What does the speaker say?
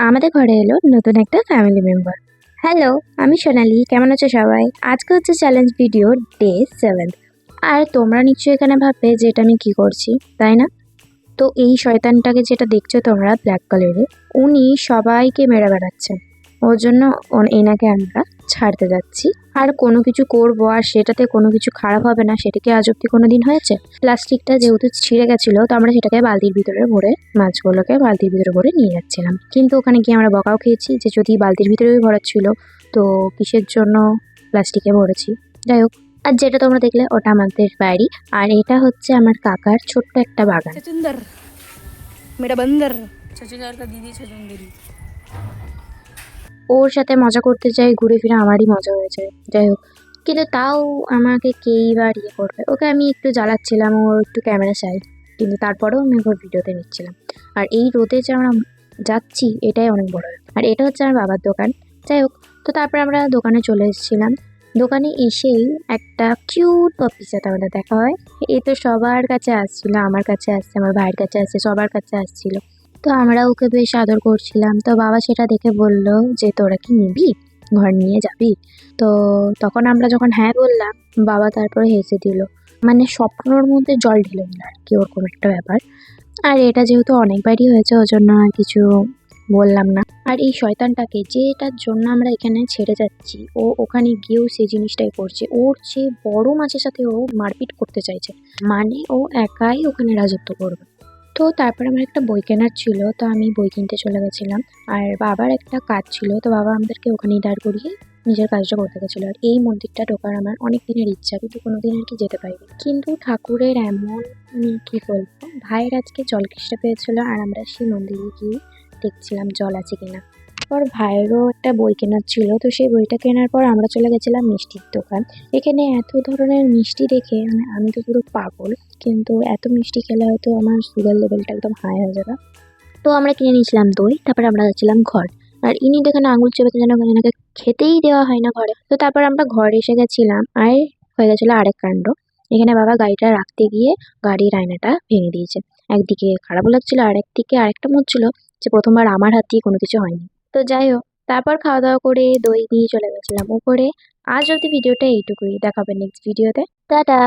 আমাদের ঘরে এলো নতুন একটা ফ্যামিলি মেম্বার। হ্যালো, আমি সোনালি। কেমন আছো সবাই? আজকে হচ্ছে চ্যালেঞ্জ ভিডিও ডে 7। আর তোমরা নিশ্চয়ই এখানে ভাববে যে এটা আমি কি করছি, তাই না? তো এই শয়তানটাকে যেটা দেখছো তোমরা ব্ল্যাক কালারের, উনি সবাইকে মেরে বেড়াচ্ছেন। ওর জন্য এনাকে আমরা ছাড়তে যাচ্ছি। আর কোনো কিছু করবো আর সেটাতে কোনো কিছু খারাপ হবে না, সেটা কি আজ অব্দি কোনো দিন হয়েছে? প্লাস্টিকটা যেহেতু ছিঁড়ে গেছিলো, তো আমরা সেটাকে বালতির ভিতরে ভরে, মাছগুলোকে বালতির ভিতরে ভরে নিয়ে যাচ্ছিলাম। কিন্তু ওখানে গিয়ে আমরা বকাও খেয়েছি যে যদি বালতির ভিতরেই ভরা ছিল তো কিসের জন্য প্লাস্টিকে ভরেছি। যাই হোক, আর যেটা তোমরা দেখলে ওটা আমাদের বাড়ি। আর এটা হচ্ছে আমার কাকার ছোট্ট একটা বাগান। छचुंदर मेरा बंदर छचुंदर का दीदी छचुंदरी। ওর সাথে মজা করতে যাই, ঘুরে ফিরে আমারই মজা হয়ে যায়। যাই হোক, কিন্তু তাও আমাকে কেই বা ইয়ে করবে। ওকে আমি একটু জ্বালাচ্ছিলাম, ও একটু ক্যামেরা চাই, কিন্তু তারপরেও আমি ওর ভিডিওতে নিচ্ছিলাম। আর এই রোদে যে আমরা যাচ্ছি এটাই অনেক বড় ব্যাপার। আর এটা হচ্ছে আমার বাবার দোকান। যাই হোক, তো তারপরে আমরা দোকানে চলে এসেছিলাম। দোকানে এসেই একটা কিউট পাপ্পির সাথে আমাদের দেখা হয়। এ তো সবার কাছে আসছিল, আমার কাছে আসছে, আমার ভাইয়ের কাছে আসছে, সবার কাছে আসছিল। তো আমরা ওকে বেশ আদর করছিলাম। তো বাবা সেটা দেখে বলল যে তোরা কি নিবি, ঘর নিয়ে যাবি? তো তখন আমরা যখন হ্যাঁ বললাম, বাবা তারপরে হেসে দিল, মানে স্বপ্নর মধ্যে জল ঢেলে দিল আর কি, ওরকম একটা ব্যাপার। আর এটা যেহেতু অনেকবারই হয়েছে ওর জন্য আর কিছু বললাম না। আর এই শয়তানটাকে যেটার জন্য আমরা এখানে ছেড়ে যাচ্ছি, ও ওখানে গিয়েও সেই জিনিসটাই করছে। ওর যে বড় মাছের সাথে ও মারপিট করতে চাইছে, মানে ও একাই ওখানে রাজত্ব করবে। তো তারপরে আমার একটা বই কেনার ছিল, তো আমি বই কিনতে চলে গেছিলাম। আর বাবার একটা কাজ ছিল, তো বাবা আমাদেরকে ওখানেই দাঁড় করিয়ে নিজের কাজটা করতে গেছিলো। আর এই মন্দিরটা ঢোকার আমার অনেক দিনের ইচ্ছা, কিন্তু কোনোদিন আর কি যেতে পারিনি। কিন্তু ঠাকুরের এমন কি বলবো, ভাইয়ের আজকে জলতৃষ্ণা পেয়েছিল আর আমরা সেই মন্দিরে গিয়ে দেখছিলাম জল আছে কিনা। পর ভাইয়েরও একটা বই কেনার ছিল, তো সেই বইটা কেনার পর আমরা চলে গেছিলাম মিষ্টির দোকান। এখানে এত ধরনের মিষ্টি দেখে মানে আমি তো পুরো পাগল। কিন্তু এত মিষ্টি খেলে হয়তো আমার সুগার লেভেলটা একদম হাই হয়ে যাবে। তো আমরা কিনে নিয়েছিলাম দই, তারপরে আমরা যাচ্ছিলাম ঘর। আর ইনি দেখে না আঙুল চেপেতে যেন এনাকে খেতেই দেওয়া হয় না ঘরে। তো তারপর আমরা ঘরে এসে গেছিলাম, আর হয়ে গেছিলো আরেক কাণ্ড। এখানে বাবা গাড়িটা রাখতে গিয়ে গাড়ির আয়নাটা ভেঙে দিয়েছে। একদিকে খারাপও লাগছিল, আর একদিকে আরেকটা মনে হচ্ছিল যে প্রথমবার আমার হাত দিয়ে কোনো কিছু হয়নি। তো যাই হোক, তারপর খাওয়া দাওয়া করে দই নিয়ে চলে গেছিলাম উপরে। আজ অব্দি ভিডিওটা এইটুকুই, দেখাবে নেক্সট ভিডিওতে। টাটা।